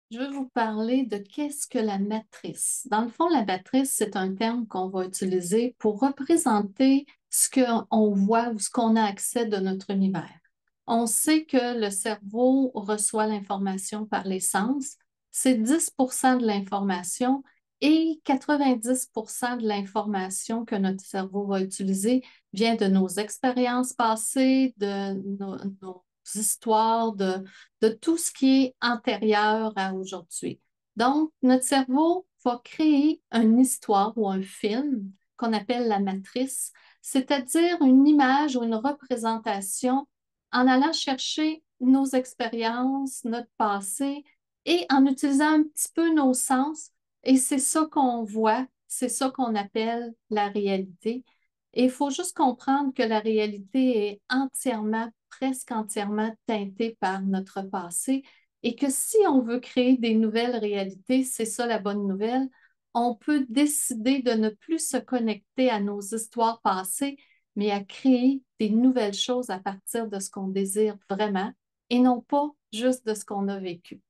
Je vais vous parler de qu'est-ce que la matrice. Dans le fond, la matrice, c'est un terme qu'on va utiliser pour représenter ce qu'on voit ou ce qu'on a accès de notre univers. On sait que le cerveau reçoit l'information par les sens. C'est 10% de l'information et 90% de l'information que notre cerveau va utiliser vient de nos expériences passées, de nos histoires, de tout ce qui est antérieur à aujourd'hui. Donc, notre cerveau va créer une histoire ou un film qu'on appelle la matrice, c'est-à-dire une image ou une représentation en allant chercher nos expériences, notre passé et en utilisant un petit peu nos sens. Et c'est ça qu'on voit, c'est ça qu'on appelle la réalité. Et il faut juste comprendre que la réalité est entièrement, presque entièrement teintée par notre passé et que si on veut créer des nouvelles réalités, c'est ça la bonne nouvelle, on peut décider de ne plus se connecter à nos histoires passées, mais à créer des nouvelles choses à partir de ce qu'on désire vraiment et non pas juste de ce qu'on a vécu.